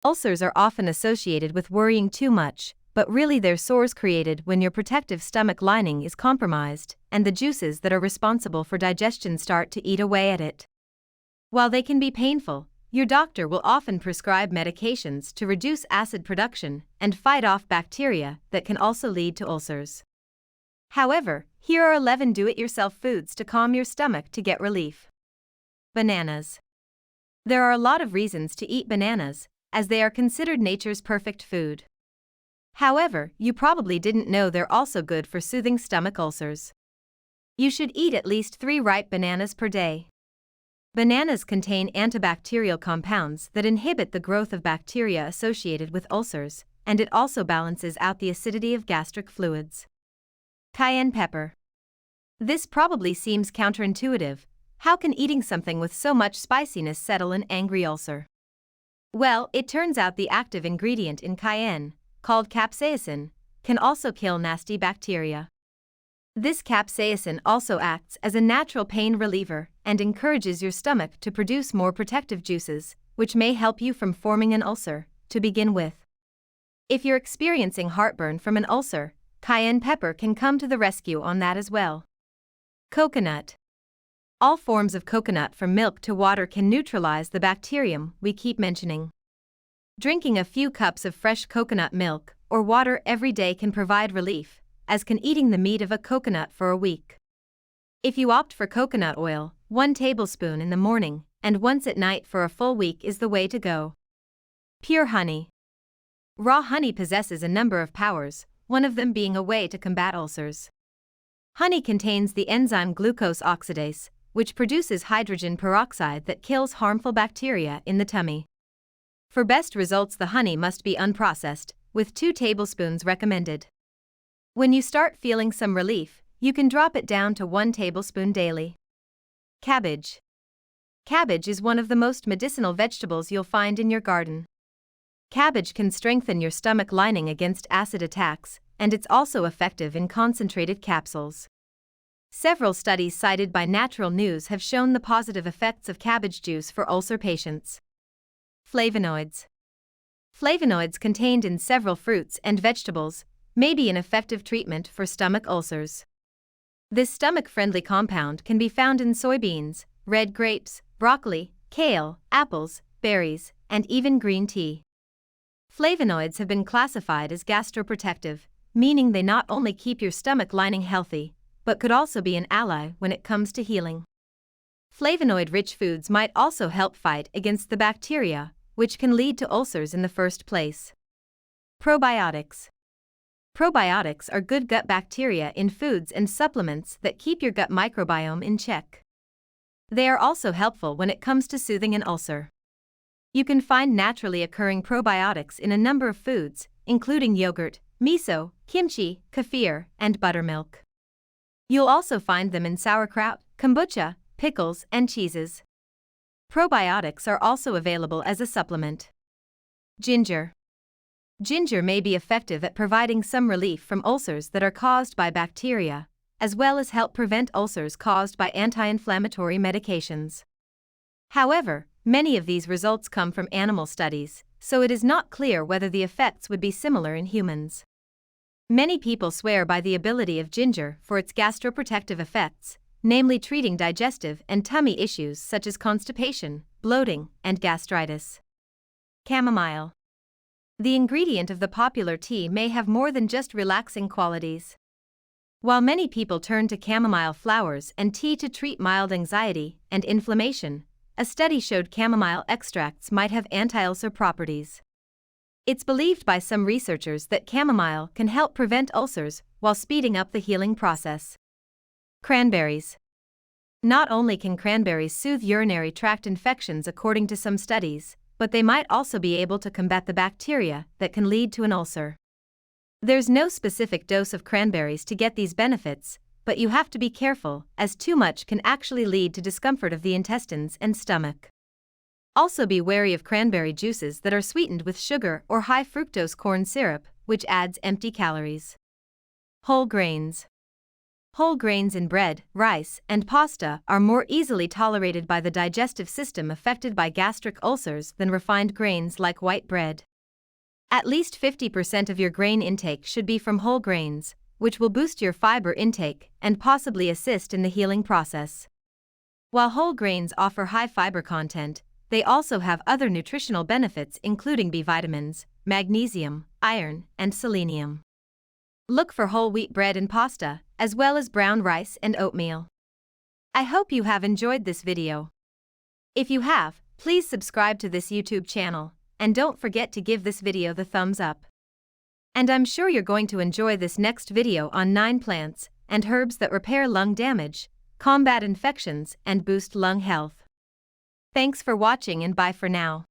Ulcers are often associated with worrying too much, but really they're sores created when your protective stomach lining is compromised, and the juices that are responsible for digestion start to eat away at it. While they can be painful, your doctor will often prescribe medications to reduce acid production and fight off bacteria that can also lead to ulcers. However, here are 11 do-it-yourself foods to calm your stomach to get relief. Bananas. There are a lot of reasons to eat bananas, as they are considered nature's perfect food. However, you probably didn't know they're also good for soothing stomach ulcers. You should eat at least 3 ripe bananas per day. Bananas contain antibacterial compounds that inhibit the growth of bacteria associated with ulcers, and it also balances out the acidity of gastric fluids. Cayenne pepper. This probably seems counterintuitive. How can eating something with so much spiciness settle an angry ulcer? Well, it turns out the active ingredient in cayenne, called capsaicin, can also kill nasty bacteria. This capsaicin also acts as a natural pain reliever and encourages your stomach to produce more protective juices, which may help you from forming an ulcer, to begin with. If you're experiencing heartburn from an ulcer, cayenne pepper can come to the rescue on that as well. Coconut. All forms of coconut from milk to water can neutralize the bacterium we keep mentioning. Drinking a few cups of fresh coconut milk or water every day can provide relief, as can eating the meat of a coconut for a week. If you opt for coconut oil, 1 tablespoon in the morning and once at night for a full week is the way to go. Pure honey. Raw honey possesses a number of powers, one of them being a way to combat ulcers. Honey contains the enzyme glucose oxidase, which produces hydrogen peroxide that kills harmful bacteria in the tummy. For best results, the honey must be unprocessed, with 2 tablespoons recommended. When you start feeling some relief, you can drop it down to 1 tablespoon daily. Cabbage. Cabbage is one of the most medicinal vegetables you'll find in your garden. Cabbage can strengthen your stomach lining against acid attacks, and it's also effective in concentrated capsules. Several studies cited by Natural News have shown the positive effects of cabbage juice for ulcer patients. Flavonoids. Flavonoids contained in several fruits and vegetables may be an effective treatment for stomach ulcers. This stomach-friendly compound can be found in soybeans, red grapes, broccoli, kale, apples, berries, and even green tea. Flavonoids have been classified as gastroprotective, meaning they not only keep your stomach lining healthy, but could also be an ally when it comes to healing. Flavonoid-rich foods might also help fight against the bacteria, which can lead to ulcers in the first place. Probiotics. Probiotics are good gut bacteria in foods and supplements that keep your gut microbiome in check. They are also helpful when it comes to soothing an ulcer. You can find naturally occurring probiotics in a number of foods, including yogurt, miso, kimchi, kefir, and buttermilk. You'll also find them in sauerkraut, kombucha, pickles, and cheeses. Probiotics are also available as a supplement. Ginger. Ginger may be effective at providing some relief from ulcers that are caused by bacteria, as well as help prevent ulcers caused by anti-inflammatory medications. However, many of these results come from animal studies, so it is not clear whether the effects would be similar in humans. Many people swear by the ability of ginger for its gastroprotective effects, namely treating digestive and tummy issues such as constipation, bloating, and gastritis. Chamomile. The ingredient of the popular tea may have more than just relaxing qualities. While many people turn to chamomile flowers and tea to treat mild anxiety and inflammation, a study showed chamomile extracts might have anti-ulcer properties. It's believed by some researchers that chamomile can help prevent ulcers while speeding up the healing process. Cranberries. Not only can cranberries soothe urinary tract infections according to some studies, but they might also be able to combat the bacteria that can lead to an ulcer. There's no specific dose of cranberries to get these benefits, but you have to be careful, as too much can actually lead to discomfort of the intestines and stomach. Also be wary of cranberry juices that are sweetened with sugar or high fructose corn syrup, which adds empty calories. Whole grains. Whole grains in bread, rice, and pasta are more easily tolerated by the digestive system affected by gastric ulcers than refined grains like white bread. At least 50% of your grain intake should be from whole grains, which will boost your fiber intake and possibly assist in the healing process. While whole grains offer high fiber content, they also have other nutritional benefits including B vitamins, magnesium, iron, and selenium. Look for whole wheat bread and pasta, as well as brown rice and oatmeal. I hope you have enjoyed this video. If you have, please subscribe to this YouTube channel, and don't forget to give this video the thumbs up. And I'm sure you're going to enjoy this next video on 9 plants and herbs that repair lung damage, combat infections, and boost lung health. Thanks for watching and bye for now.